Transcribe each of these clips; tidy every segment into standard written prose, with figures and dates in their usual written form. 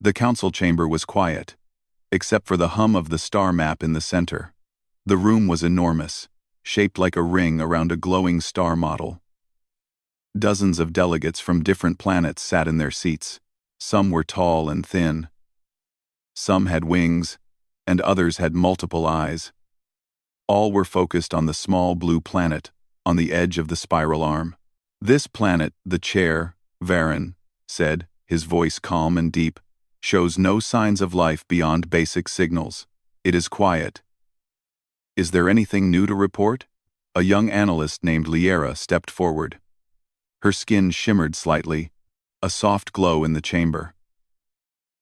The council chamber was quiet, except for the hum of the star map in the center. The room was enormous, shaped like a ring around a glowing star model. Dozens of delegates from different planets sat in their seats. Some were tall and thin. Some had wings, and others had multiple eyes. All were focused on the small blue planet on the edge of the spiral arm. "This planet," the chair, Varen, said, his voice calm and deep, "shows no signs of life beyond basic signals. It is quiet." "Is there anything new to report?" A young analyst named Liera stepped forward. Her skin shimmered slightly, a soft glow in the chamber.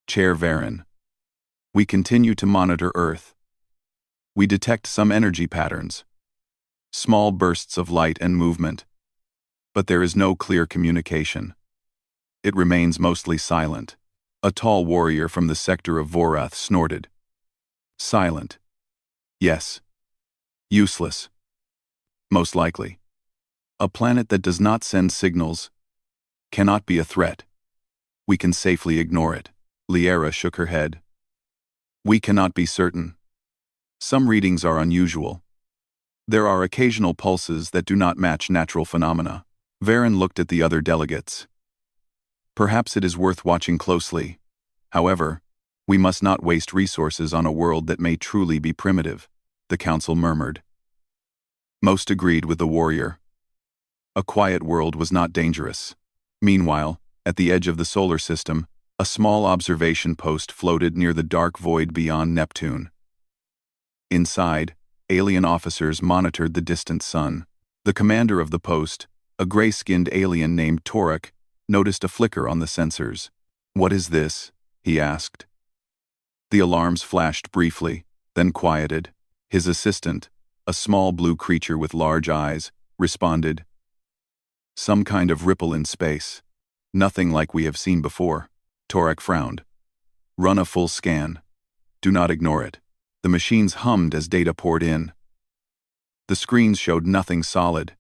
"Chair Varen, we continue to monitor Earth. We detect some energy patterns, small bursts of light and movement, but there is no clear communication. It remains mostly silent." A tall warrior from the sector of Vorath snorted. "Silent. Yes. Useless. Most likely. A planet that does not send signals cannot be a threat. We can safely ignore it." Liera shook her head. "We cannot be certain. Some readings are unusual. There are occasional pulses that do not match natural phenomena." Varen looked at the other delegates. "Perhaps it is worth watching closely. However, we must not waste resources on a world that may truly be primitive," the council murmured. Most agreed with the warrior. A quiet world was not dangerous. Meanwhile, at the edge of the solar system, a small observation post floated near the dark void beyond Neptune. Inside, alien officers monitored the distant sun. The commander of the post, a gray-skinned alien named Torek, noticed a flicker on the sensors. "What is this?" he asked. The alarms flashed briefly, then quieted. His assistant, a small blue creature with large eyes, responded. "Some kind of ripple in space. Nothing like we have seen before." Torek frowned. "Run a full scan. Do not ignore it." The machines hummed as data poured in. The screens showed nothing solid.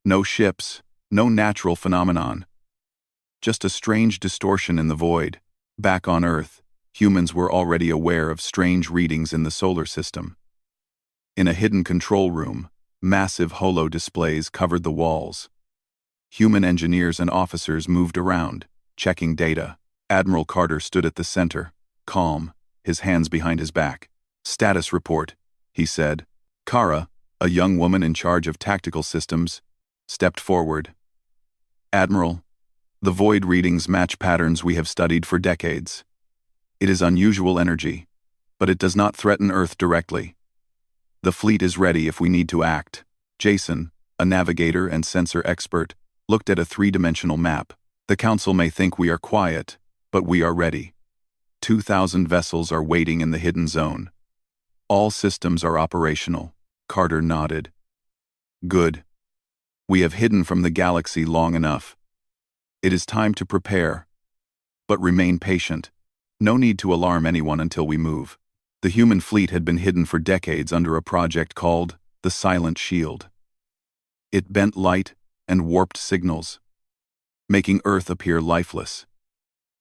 No ships, no natural phenomenon. Just a strange distortion in the void. Back on Earth, humans were already aware of strange readings in the solar system. In a hidden control room, massive holo displays covered the walls. Human engineers and officers moved around, checking data. Admiral Carter stood at the center, calm, his hands behind his back. "Status report," he said. Kara, a young woman in charge of tactical systems, stepped forward. "Admiral, the void readings match patterns we have studied for decades. It is unusual energy, but it does not threaten Earth directly. The fleet is ready if we need to act." Jason, a navigator and sensor expert, looked at a three-dimensional map. "The Council may think we are quiet, but we are ready. 2,000 vessels are waiting in the hidden zone. All systems are operational." Carter nodded. "Good. We have hidden from the galaxy long enough. It is time to prepare. But remain patient. No need to alarm anyone until we move." The human fleet had been hidden for decades under a project called the Silent Shield. It bent light and warped signals, making Earth appear lifeless.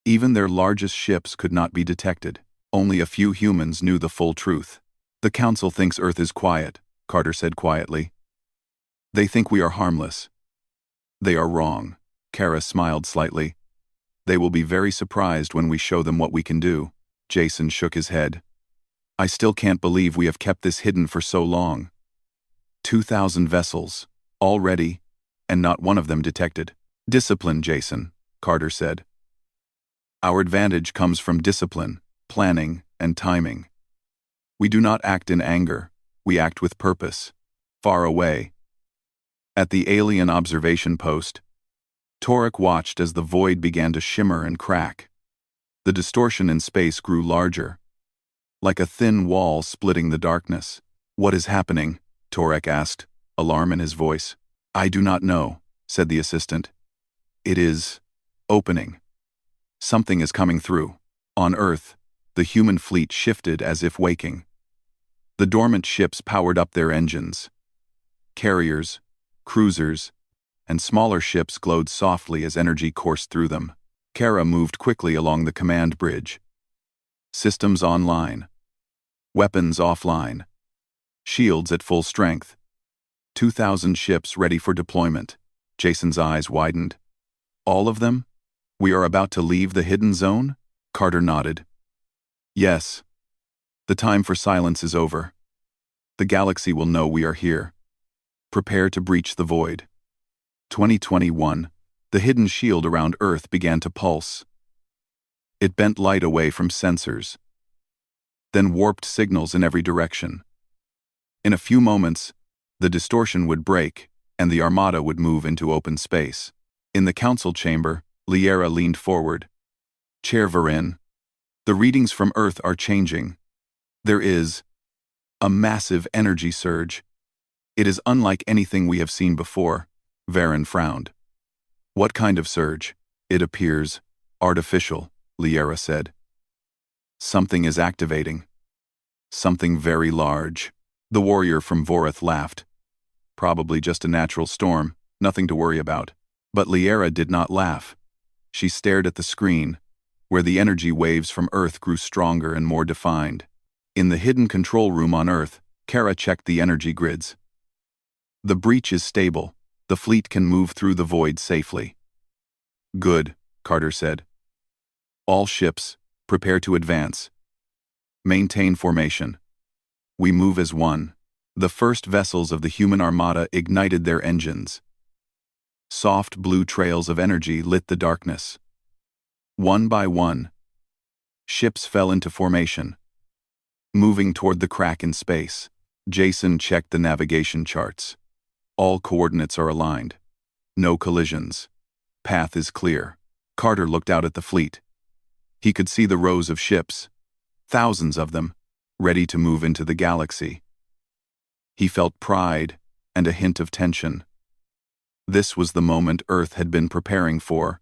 Even their largest ships could not be detected. Only a few humans knew the full truth. "The Council thinks Earth is quiet," Carter said quietly. "They think we are harmless. They are wrong." Kara smiled slightly. "They will be very surprised when we show them what we can do." Jason shook his head. "I still can't believe we have kept this hidden for so long. 2,000 vessels, all ready, and not one of them detected." "Discipline, Jason," Carter said. "Our advantage comes from discipline, planning, and timing. We do not act in anger, we act with purpose." Far away, at the alien observation post, Torek watched as the void began to shimmer and crack. The distortion in space grew larger, like a thin wall splitting the darkness. "What is happening?" Torek asked, alarm in his voice. "I do not know," said the assistant. "It is opening. Something is coming through." On Earth, the human fleet shifted as if waking. The dormant ships powered up their engines. Carriers, cruisers, and smaller ships glowed softly as energy coursed through them. Kara moved quickly along the command bridge. Systems online. Weapons offline. Shields at full strength. 2,000 ships ready for deployment. Jason's eyes widened. All of them? We are about to leave the hidden zone? Carter nodded. Yes. The time for silence is over. The galaxy will know we are here. Prepare to breach the void. 2021. The hidden shield around Earth began to pulse. It bent light away from sensors, then warped signals in every direction. In a few moments, the distortion would break, and the Armada would move into open space. In the council chamber, Liera leaned forward. Chair Varin, the readings from Earth are changing. There is a massive energy surge. It is unlike anything we have seen before. Varin frowned. What kind of surge? It appears artificial, Liera said. Something is activating. Something very large. The warrior from Vorith laughed. Probably just a natural storm, nothing to worry about. But Liera did not laugh. She stared at the screen, where the energy waves from Earth grew stronger and more defined. In the hidden control room on Earth, Kara checked the energy grids. The breach is stable. The fleet can move through the void safely. Good, Carter said. All ships, prepare to advance. Maintain formation. We move as one. The first vessels of the human armada ignited their engines. Soft blue trails of energy lit the darkness. One by one, ships fell into formation, moving toward the crack in space. Jason checked the navigation charts. All coordinates are aligned. No collisions. Path is clear. Carter looked out at the fleet. He could see the rows of ships, thousands of them, ready to move into the galaxy. He felt pride and a hint of tension. This was the moment Earth had been preparing for,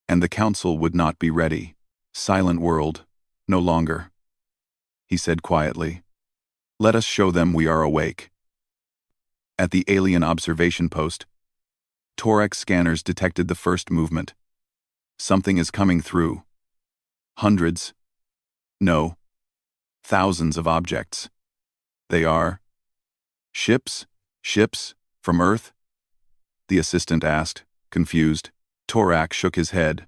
and the Council would not be ready. Silent world, no longer, he said quietly. Let us show them we are awake. At the alien observation post, Thorax scanners detected the first movement. Something is coming through. Hundreds, no, thousands of objects. They are ships? Ships from Earth? The assistant asked, confused. Thorax shook his head.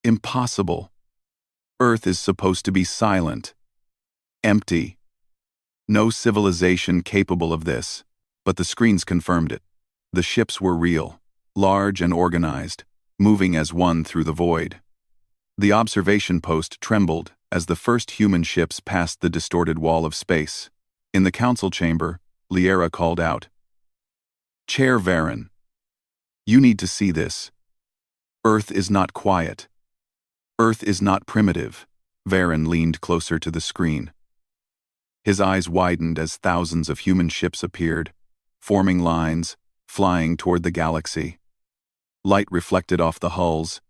Impossible. Earth is supposed to be silent, empty. No civilization capable of this. But the screens confirmed it. The ships were real, large and organized, moving as one through the void. The observation post trembled as the first human ships passed the distorted wall of space. In the council chamber, Liera called out, Chair Varin, you need to see this. Earth is not quiet. Earth is not primitive. Varin leaned closer to the screen. His eyes widened as thousands of human ships appeared, forming lines, flying toward the galaxy. Light reflected off the hulls.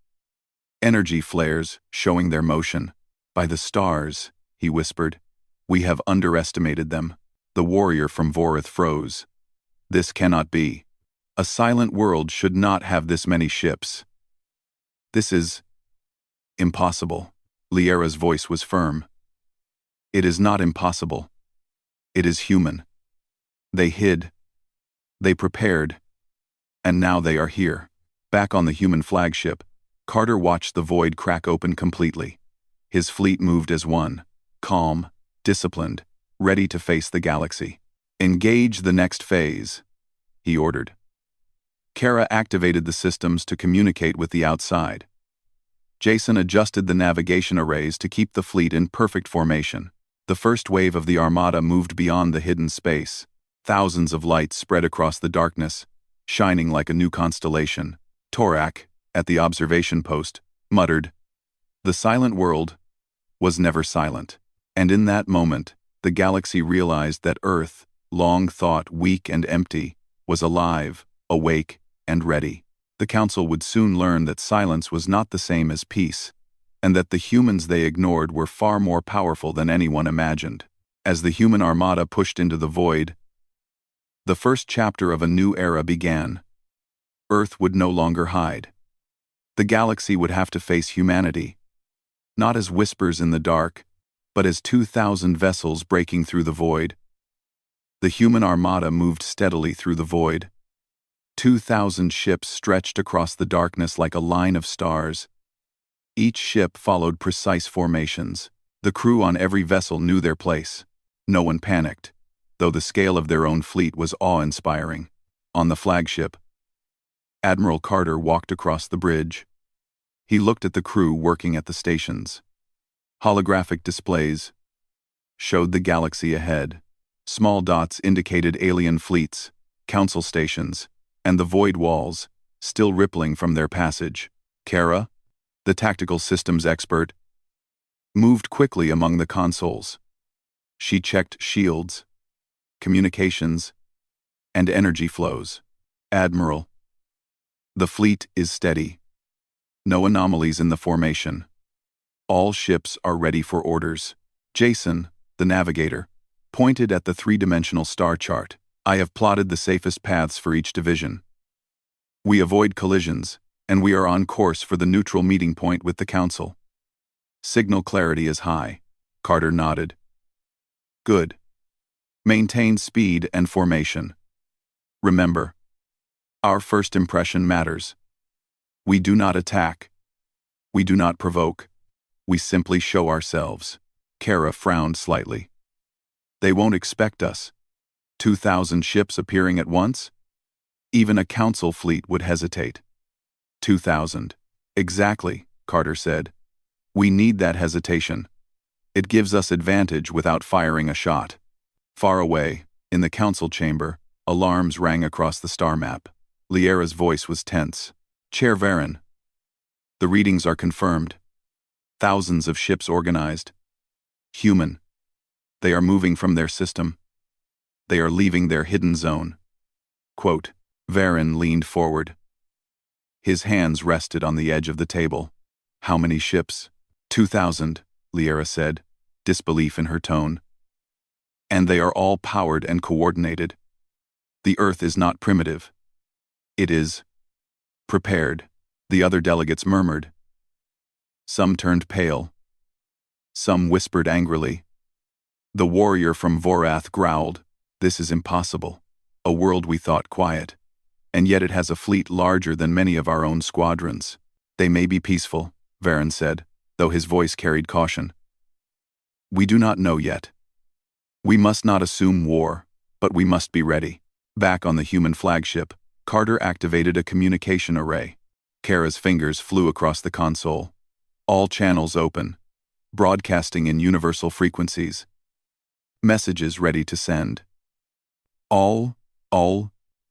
Energy flares showing their motion. By the stars, he whispered. We have underestimated them. The warrior from Vorith froze. This cannot be. A silent world should not have this many ships. This is impossible. Liera's voice was firm. It is not impossible. It is human. They hid. They prepared. And now they are here. Back on the human flagship, Carter watched the void crack open completely. His fleet moved as one, calm, disciplined, ready to face the galaxy. Engage the next phase, he ordered. Kara activated the systems to communicate with the outside. Jason adjusted the navigation arrays to keep the fleet in perfect formation. The first wave of the Armada moved beyond the hidden space. Thousands of lights spread across the darkness, shining like a new constellation. Thorax, at the observation post, muttered, The silent world was never silent. And in that moment, the galaxy realized that Earth, long thought weak and empty, was alive, awake, and ready. The Council would soon learn that silence was not the same as peace, and that the humans they ignored were far more powerful than anyone imagined. As the human armada pushed into the void, the first chapter of a new era began. Earth would no longer hide. The galaxy would have to face humanity, not as whispers in the dark, but as 2,000 vessels breaking through the void. The human armada moved steadily through the void. 2,000 ships stretched across the darkness like a line of stars. Each ship followed precise formations. The crew on every vessel knew their place. No one panicked, though the scale of their own fleet was awe-inspiring. On the flagship, Admiral Carter walked across the bridge. He looked at the crew working at the stations. Holographic displays showed the galaxy ahead. Small dots indicated alien fleets, council stations, and the void walls, still rippling from their passage. Kara, the tactical systems expert, moved quickly among the consoles. She checked shields, communications, and energy flows. Admiral, the fleet is steady. No anomalies in the formation. All ships are ready for orders. Jason, the navigator, pointed at the three-dimensional star chart. I have plotted the safest paths for each division. We avoid collisions, and we are on course for the neutral meeting point with the Council. Signal clarity is high. Carter nodded. Good. Maintain speed and formation. Remember, our first impression matters. We do not attack. We do not provoke. We simply show ourselves. Kara frowned slightly. They won't expect us. 2,000 ships appearing at once? Even a council fleet would hesitate. 2,000. Exactly, Carter said. We need that hesitation. It gives us advantage without firing a shot. Far away, in the council chamber, alarms rang across the star map. Liera's voice was tense. Chair Varen. The readings are confirmed. Thousands of ships organized. Human. They are moving from their system. They are leaving their hidden zone. Quote, Varen leaned forward. His hands rested on the edge of the table. How many ships? 2,000, Liera said, disbelief in her tone. And they are all powered and coordinated. The Earth is not primitive. It is prepared, the other delegates murmured. Some turned pale. Some whispered angrily. The warrior from Vorath growled, This is impossible. A world we thought quiet. And yet it has a fleet larger than many of our own squadrons. They may be peaceful, Varen said, though his voice carried caution. We do not know yet. We must not assume war, but we must be ready. Back on the human flagship, Carter activated a communication array. Kara's fingers flew across the console. All channels open, broadcasting in universal frequencies. Messages ready to send. All,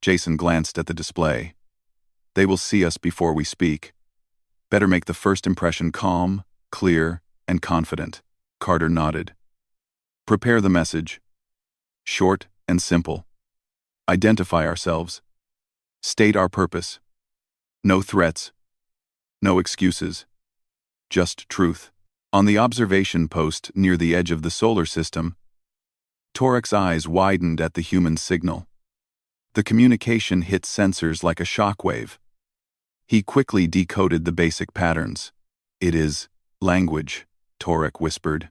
Jason glanced at the display. They will see us before we speak. Better make the first impression calm, clear, and confident. Carter nodded. Prepare the message. Short and simple. Identify ourselves. State our purpose. No threats. No excuses. Just truth. On the observation post near the edge of the solar system, Torek's eyes widened at the human signal. The communication hit sensors like a shockwave. He quickly decoded the basic patterns. It is language, Torek whispered.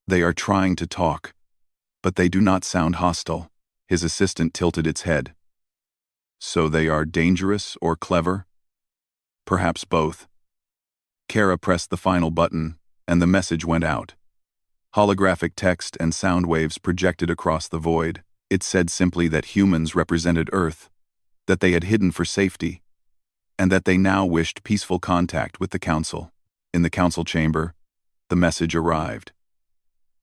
They are trying to talk, but they do not sound hostile. His assistant tilted its head. So they are dangerous or clever? Perhaps both. Kara pressed the final button, and the message went out. Holographic text and sound waves projected across the void. It said simply that humans represented Earth, that they had hidden for safety, and that they now wished peaceful contact with the Council. In the Council chamber, the message arrived.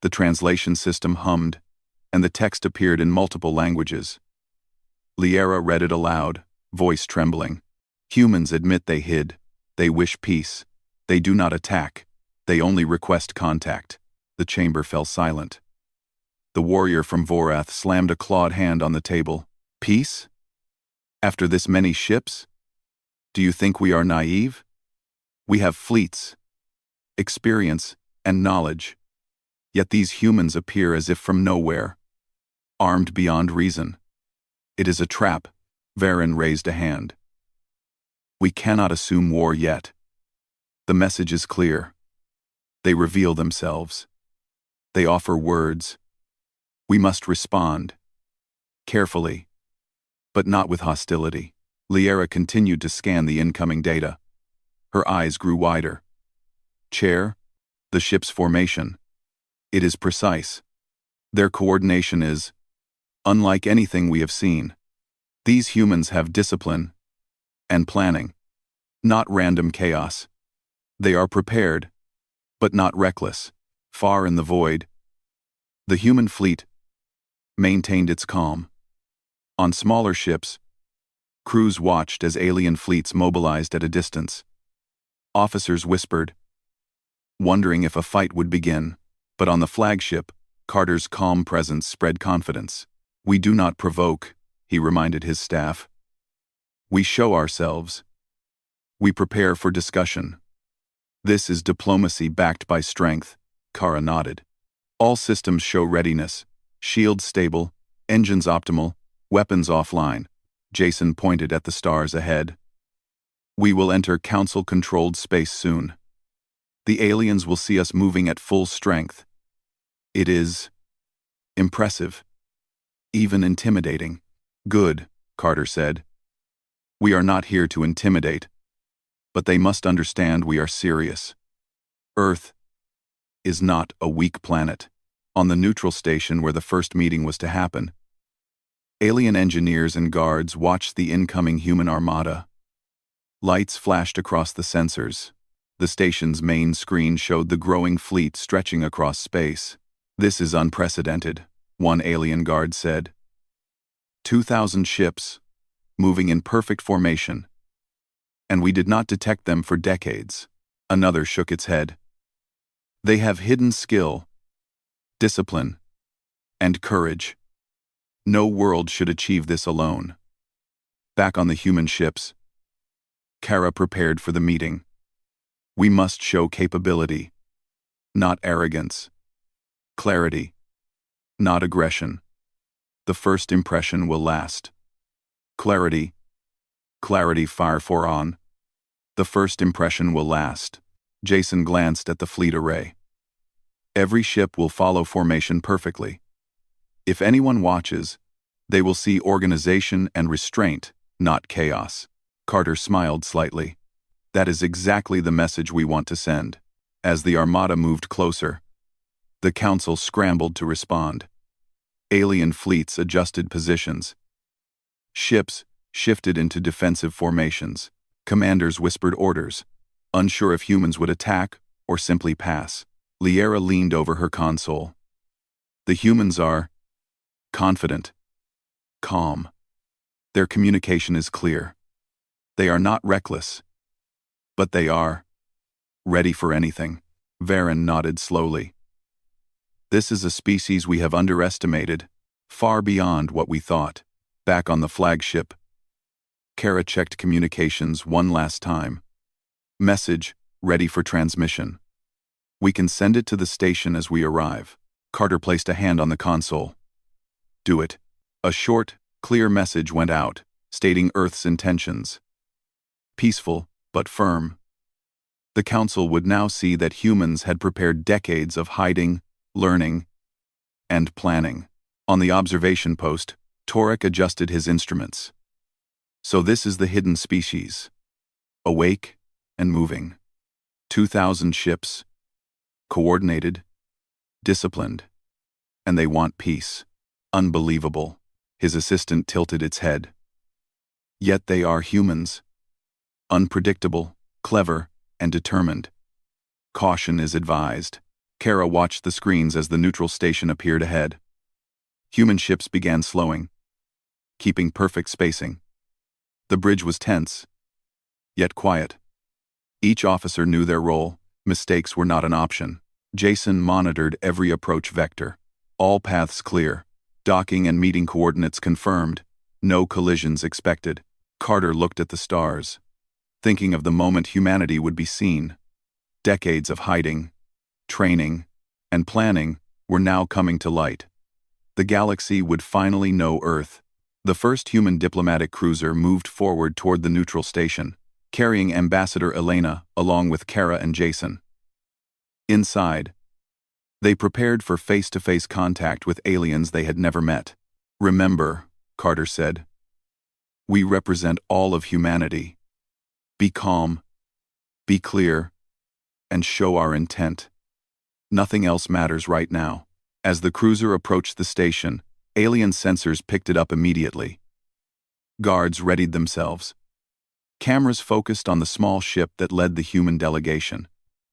The translation system hummed, and the text appeared in multiple languages. Liera read it aloud, voice trembling. Humans admit they hid. They wish peace. They do not attack. They only request contact. The chamber fell silent. The warrior from Vorath slammed a clawed hand on the table. Peace? After this many ships? Do you think we are naive? We have fleets, experience, and knowledge. Yet these humans appear as if from nowhere, armed beyond reason. It is a trap. Varen raised a hand. We cannot assume war yet. The message is clear. They reveal themselves. They offer words. We must respond. Carefully. But not with hostility. Liera continued to scan the incoming data. Her eyes grew wider. Chair, the ship's formation. It is precise. Their coordination is unlike anything we have seen. These humans have discipline and planning, not random chaos. They are prepared, but not reckless. Far in the void, the human fleet maintained its calm. On smaller ships, crews watched as alien fleets mobilized at a distance. Officers whispered, wondering if a fight would begin. But on the flagship, Carter's calm presence spread confidence. We do not provoke, he reminded his staff. We show ourselves. We prepare for discussion. This is diplomacy backed by strength, Kara nodded. All systems show readiness. Shields stable, engines optimal, weapons offline. Jason pointed at the stars ahead. We will enter Council-controlled space soon. The aliens will see us moving at full strength. It is impressive, even intimidating. Good, Carter said. We are not here to intimidate, but they must understand we are serious. Earth is not a weak planet. On the neutral station where the first meeting was to happen, alien engineers and guards watched the incoming human armada. Lights flashed across the sensors. The station's main screen showed the growing fleet stretching across space. This is unprecedented, one alien guard said. 2,000 ships, moving in perfect formation. And we did not detect them for decades. Another shook its head. They have hidden skill, discipline, and courage. No world should achieve this alone. Back on the human ships, Kara prepared for the meeting. We must show capability, not arrogance. Clarity, not aggression. The first impression will last. Clarity fire for on. The first impression will last. Jason glanced at the fleet array. Every ship will follow formation perfectly. If anyone watches, they will see organization and restraint, not chaos. Carter smiled slightly. That is exactly the message we want to send. As the Armada moved closer, the Council scrambled to respond. Alien fleets adjusted positions. Ships shifted into defensive formations. Commanders whispered orders, unsure if humans would attack or simply pass. Liera leaned over her console. The humans are confident, calm. Their communication is clear. They are not reckless, but they are ready for anything. Varen nodded slowly. This is a species we have underestimated, far beyond what we thought. Back on the flagship, Kara checked communications one last time. Message, ready for transmission. We can send it to the station as we arrive. Carter placed a hand on the console. Do it. A short, clear message went out, stating Earth's intentions. Peaceful, but firm. The Council would now see that humans had prepared decades of hiding, learning, and planning. On the observation post, Torek adjusted his instruments. So this is the hidden species. Awake and moving. 2,000 ships. Coordinated. Disciplined. And they want peace. Unbelievable. His assistant tilted its head. Yet they are humans. Unpredictable, clever, and determined. Caution is advised. Kara watched the screens as the neutral station appeared ahead. Human ships began slowing, keeping perfect spacing. The bridge was tense, yet quiet. Each officer knew their role. Mistakes were not an option. Jason monitored every approach vector. All paths clear. Docking and meeting coordinates confirmed. No collisions expected. Carter looked at the stars, thinking of the moment humanity would be seen. Decades of hiding, training, and planning were now coming to light. The galaxy would finally know Earth. The first human diplomatic cruiser moved forward toward the neutral station. carrying Ambassador Elena along with Kara and Jason. Inside, they prepared for face-to-face contact with aliens they had never met. "Remember," Carter said, "we represent all of humanity. Be calm, be clear, and show our intent. Nothing else matters right now." As the cruiser approached the station, alien sensors picked it up immediately. Guards readied themselves. Cameras focused on the small ship that led the human delegation.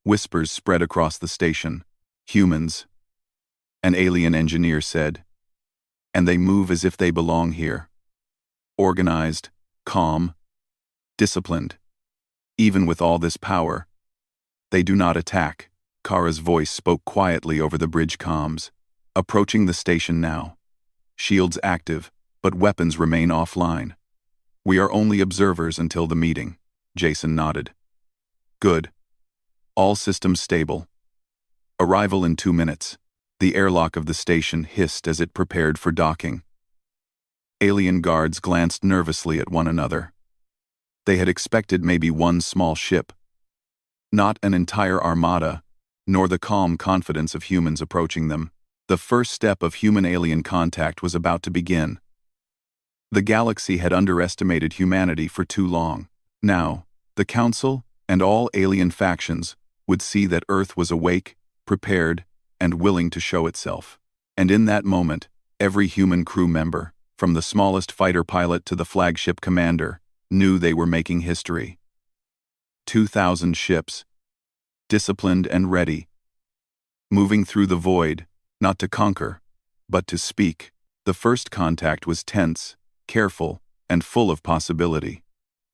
Whispers spread across the station. "Humans," an alien engineer said, "and they move as if they belong here. Organized, calm, disciplined. Even with all this power, they do not attack." Kara's voice spoke quietly over the bridge comms. "Approaching the station now. Shields active, but weapons remain offline. We are only observers until the meeting." Jason nodded. "Good. All systems stable. Arrival in 2 minutes." The airlock of the station hissed as it prepared for docking. Alien guards glanced nervously at one another. They had expected maybe one small ship, not an entire armada, nor the calm confidence of humans approaching them. The first step of human-alien contact was about to begin. The galaxy had underestimated humanity for too long. Now, the Council and all alien factions would see that Earth was awake, prepared, and willing to show itself. And in that moment, every human crew member, from the smallest fighter pilot to the flagship commander, knew they were making history. 2,000 ships, disciplined and ready, moving through the void, not to conquer, but to speak. The first contact was tense, careful, and full of possibility.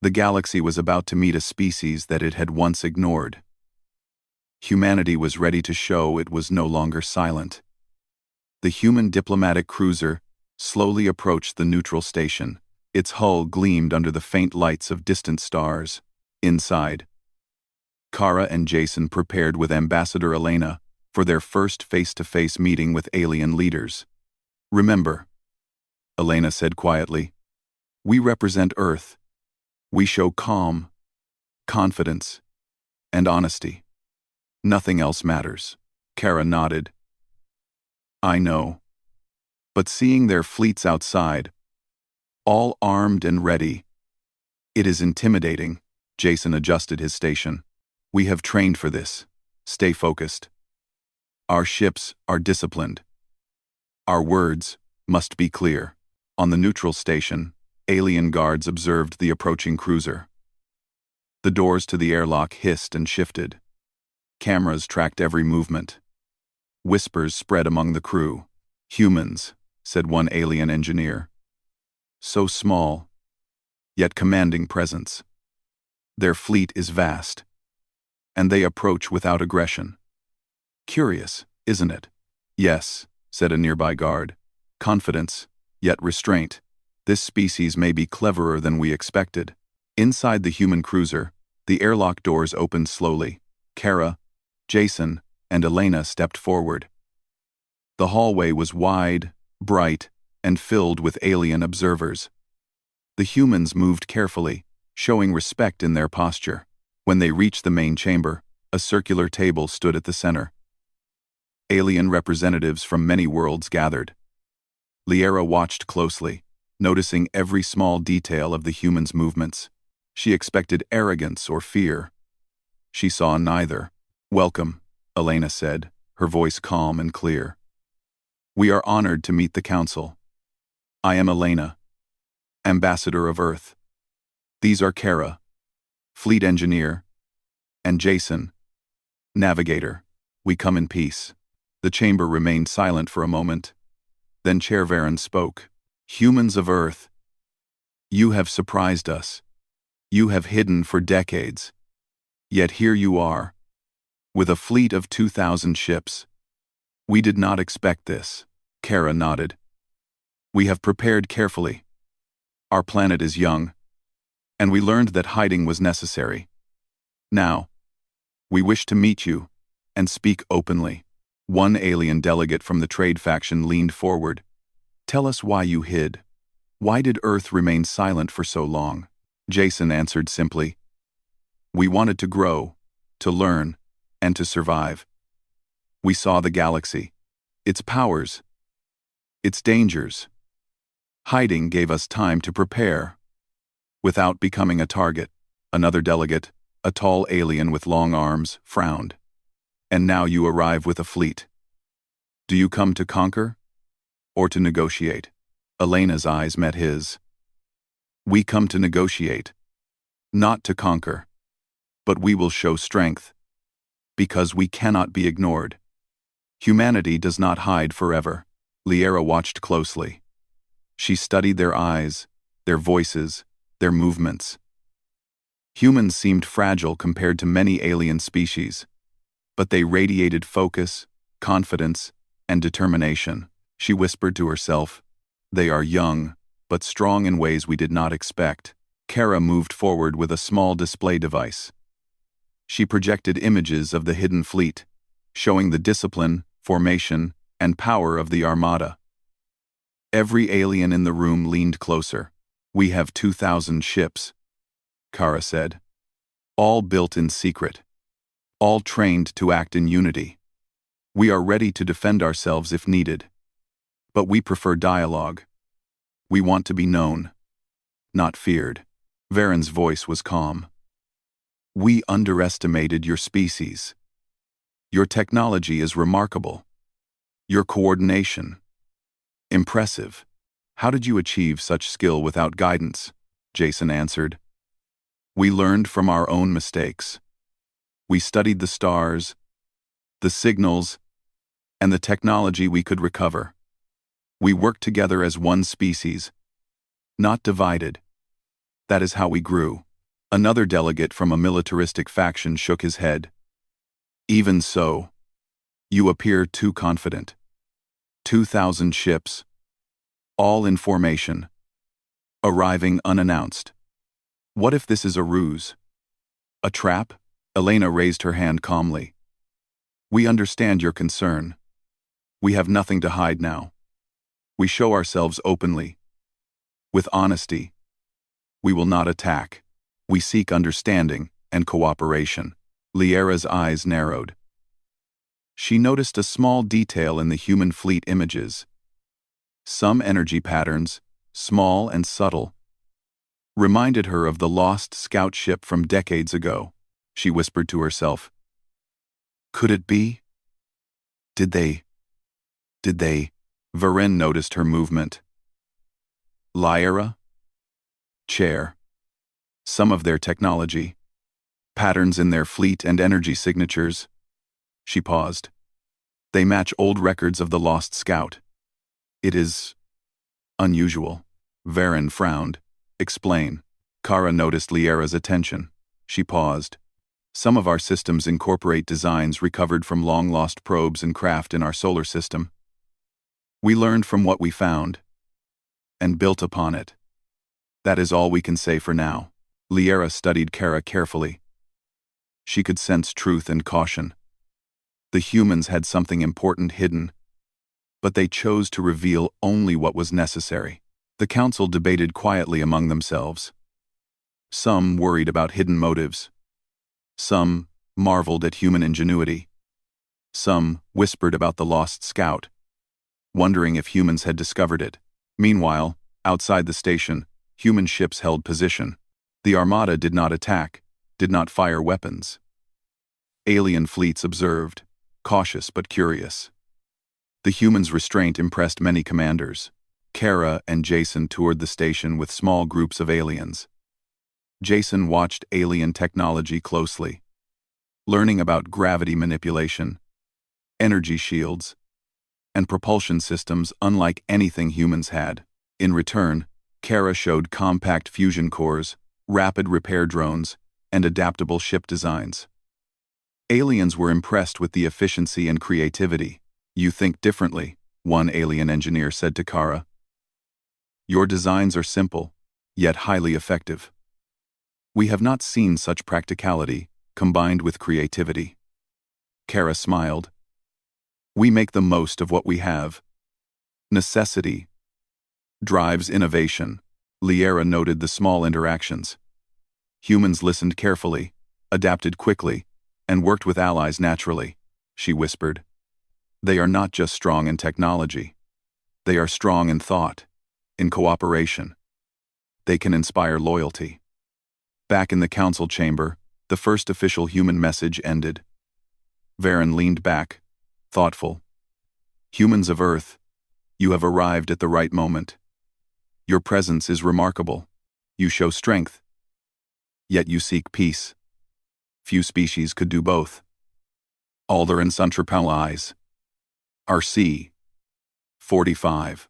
The galaxy was about to meet a species that it had once ignored. Humanity was ready to show it was no longer silent. The human diplomatic cruiser slowly approached the neutral station. Its hull gleamed under the faint lights of distant stars. Inside, Kara and Jason prepared with Ambassador Elena for their first face-to-face meeting with alien leaders. "Remember," Elena said quietly, "we represent Earth. We show calm, confidence, and honesty. Nothing else matters." Kara nodded. "I know. But seeing their fleets outside, all armed and ready, it is intimidating." Jason adjusted his station. "We have trained for this. Stay focused. Our ships are disciplined. Our words must be clear." On the neutral station, alien guards observed the approaching cruiser. The doors to the airlock hissed and shifted. Cameras tracked every movement. Whispers spread among the crew. "Humans," said one alien engineer. "So small, yet commanding presence. Their fleet is vast, and they approach without aggression. Curious, isn't it?" "Yes," said a nearby guard. "Confidence, yet restraint. This species may be cleverer than we expected." Inside the human cruiser, the airlock doors opened slowly. Kara, Jason, and Elena stepped forward. The hallway was wide, bright, and filled with alien observers. The humans moved carefully, showing respect in their posture. When they reached the main chamber, a circular table stood at the center. Alien representatives from many worlds gathered. Liera watched closely, noticing every small detail of the humans' movements. She expected arrogance or fear. She saw neither. "Welcome," Elena said, her voice calm and clear. "We are honored to meet the Council. I am Elena, Ambassador of Earth. These are Kara, Fleet Engineer, and Jason, Navigator. We come in peace." The chamber remained silent for a moment. Then Chair Varen spoke. "Humans of Earth, you have surprised us. You have hidden for decades. Yet here you are, with a fleet of 2,000 ships. We did not expect this." Kara nodded. "We have prepared carefully. Our planet is young, and we learned that hiding was necessary. Now, we wish to meet you and speak openly." One alien delegate from the trade faction leaned forward. "Tell us why you hid. Why did Earth remain silent for so long?" Jason answered simply, We wanted to grow, to learn, and to survive. We saw the galaxy, its powers, its dangers. Hiding gave us time to prepare. Without becoming a target, another delegate, a tall alien with long arms, frowned. And now you arrive with a fleet. Do you come to conquer? Or to negotiate? Elena's eyes met his. We come to negotiate. Not to conquer. But we will show strength. Because we cannot be ignored. Humanity does not hide forever. Liera watched closely. She studied their eyes, their voices, their movements. Humans seemed fragile compared to many alien species, but they radiated focus, confidence, and determination. She whispered to herself, "They are young, but strong in ways we did not expect." Kara moved forward with a small display device. She projected images of the hidden fleet, showing the discipline, formation, and power of the Armada. Every alien in the room leaned closer. "We have 2,000 ships," Kara said. "All built in secret. All trained to act in unity. We are ready to defend ourselves if needed. But we prefer dialogue. We want to be known, not feared." Varen's voice was calm. "We underestimated your species. Your technology is remarkable. Your coordination. Impressive. How did you achieve such skill without guidance?" Jason answered. "We learned from our own mistakes. We studied the stars, the signals, and the technology we could recover. We worked together as one species, not divided. That is how we grew." Another delegate from a militaristic faction shook his head. "Even so, you appear too confident. 2,000 ships, all in formation, arriving unannounced. What if this is a ruse? A trap?" Elena raised her hand calmly. "We understand your concern. We have nothing to hide now. We show ourselves openly. With honesty. We will not attack. We seek understanding and cooperation." Liera's eyes narrowed. She noticed a small detail in the human fleet images. Some energy patterns, small and subtle, reminded her of the lost scout ship from decades ago. She whispered to herself, "Could it be? Did they? Varen noticed her movement. Liera? Chair. Some of their technology. Patterns in their fleet and energy signatures." She paused. "They match old records of the lost scout. It is unusual." Varen frowned. "Explain." Kara noticed Liera's attention. She paused. "Some of our systems incorporate designs recovered from long-lost probes and craft in our solar system. We learned from what we found, and built upon it. That is all we can say for now." Liera studied Kara carefully. She could sense truth and caution. The humans had something important hidden, but they chose to reveal only what was necessary. The council debated quietly among themselves. Some worried about hidden motives. Some marveled at human ingenuity. Some whispered about the lost scout, wondering if humans had discovered it. Meanwhile, outside the station, human ships held position. The Armada did not attack, did not fire weapons. Alien fleets observed, cautious but curious. The humans' restraint impressed many commanders. Kara and Jason toured the station with small groups of aliens. Jason watched alien technology closely, learning about gravity manipulation, energy shields, and propulsion systems unlike anything humans had. In return, Kara showed compact fusion cores, rapid repair drones, and adaptable ship designs. Aliens were impressed with the efficiency and creativity. "You think differently," one alien engineer said to Kara. "Your designs are simple, yet highly effective. We have not seen such practicality, combined with creativity." Kara smiled. "We make the most of what we have. Necessity drives innovation." Liera noted the small interactions. Humans listened carefully, adapted quickly, and worked with allies naturally, she whispered. They are not just strong in technology. They are strong in thought, in cooperation. They can inspire loyalty. Back in the council chamber, the first official human message ended. Varen leaned back, thoughtful. Humans of Earth, you have arrived at the right moment. Your presence is remarkable. You show strength. Yet you seek peace. Few species could do both. Alder and Suntrapal eyes. RC. 45.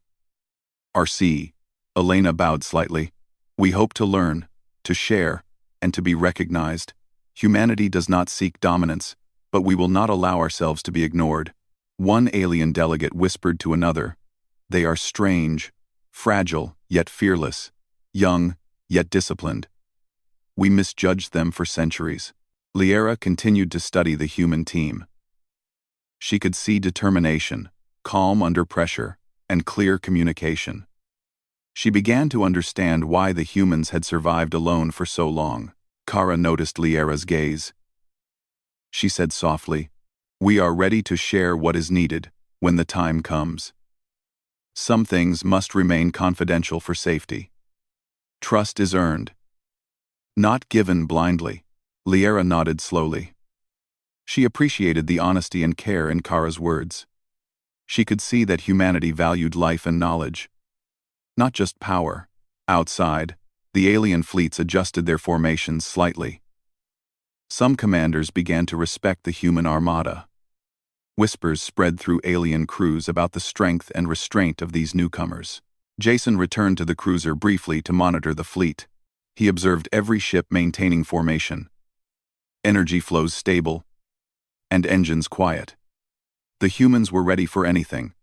RC. Elena bowed slightly. We hope to learn, to share, and to be recognized. Humanity does not seek dominance, but we will not allow ourselves to be ignored. One alien delegate whispered to another. They are strange, fragile, yet fearless, young, yet disciplined. We misjudged them for centuries. Liera continued to study the human team. She could see determination, calm under pressure, and clear communication. She began to understand why the humans had survived alone for so long. Kara noticed Liera's gaze. She said softly, "We are ready to share what is needed when the time comes. Some things must remain confidential for safety. Trust is earned, not given blindly." Liera nodded slowly. She appreciated the honesty and care in Kara's words. She could see that humanity valued life and knowledge, not just power. Outside, the alien fleets adjusted their formations slightly. Some commanders began to respect the human armada. Whispers spread through alien crews about the strength and restraint of these newcomers. Jason returned to the cruiser briefly to monitor the fleet. He observed every ship maintaining formation. Energy flows stable, and engines quiet. The humans were ready for anything,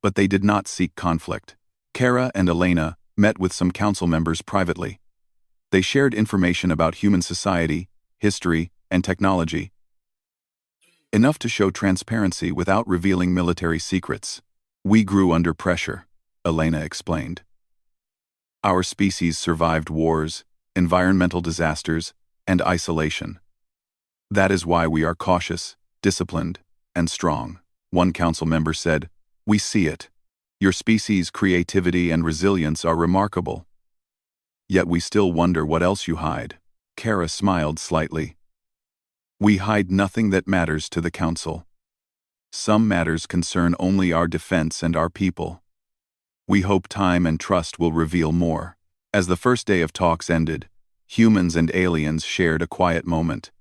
but they did not seek conflict. Kara and Elena met with some council members privately. They shared information about human society, history, and technology. Enough to show transparency without revealing military secrets. We grew under pressure, Elena explained. Our species survived wars, environmental disasters, and isolation. That is why we are cautious, disciplined, and strong. One council member said, "We see it. Your species' creativity and resilience are remarkable. Yet we still wonder what else you hide." Kara smiled slightly. "We hide nothing that matters to the council. Some matters concern only our defense and our people. We hope time and trust will reveal more." As the first day of talks ended, humans and aliens shared a quiet moment.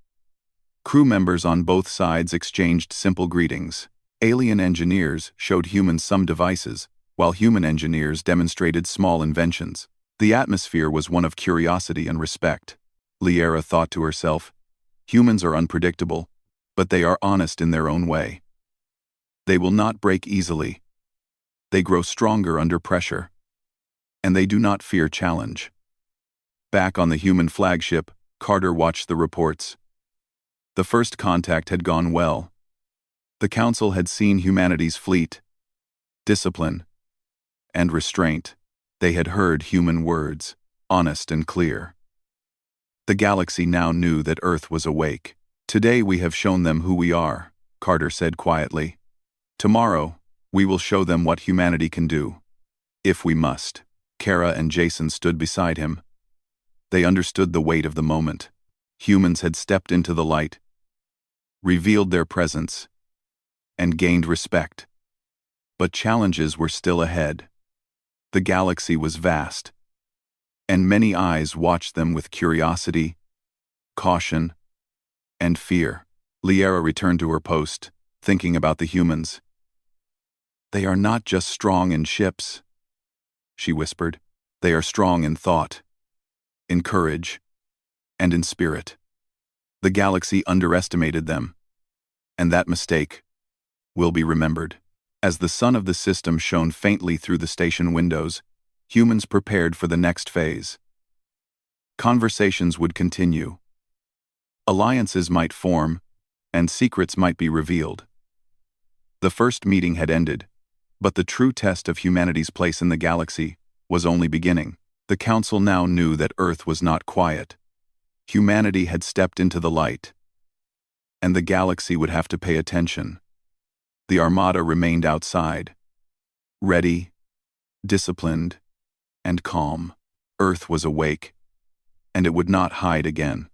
Crew members on both sides exchanged simple greetings. Alien engineers showed humans some devices, while human engineers demonstrated small inventions. The atmosphere was one of curiosity and respect. Liera thought to herself, humans are unpredictable, but they are honest in their own way. They will not break easily. They grow stronger under pressure. And they do not fear challenge. Back on the human flagship, Carter watched the reports. The first contact had gone well. The council had seen humanity's fleet, discipline, and restraint. They had heard human words, honest and clear. The galaxy now knew that Earth was awake. "Today we have shown them who we are," Carter said quietly. "Tomorrow, we will show them what humanity can do. If we must." Kara and Jason stood beside him. They understood the weight of the moment. Humans had stepped into the light, revealed their presence, and gained respect. But challenges were still ahead. The galaxy was vast, and many eyes watched them with curiosity, caution, and fear. Liera returned to her post, thinking about the humans. "They are not just strong in ships," she whispered. "They are strong in thought, in courage, and in spirit." The galaxy underestimated them, and that mistake will be remembered. As the sun of the system shone faintly through the station windows, humans prepared for the next phase. Conversations would continue. Alliances might form, and secrets might be revealed. The first meeting had ended, but the true test of humanity's place in the galaxy was only beginning. The council now knew that Earth was not quiet. Humanity had stepped into the light, and the galaxy would have to pay attention. The Armada remained outside, ready, disciplined, and calm. Earth was awake, and it would not hide again.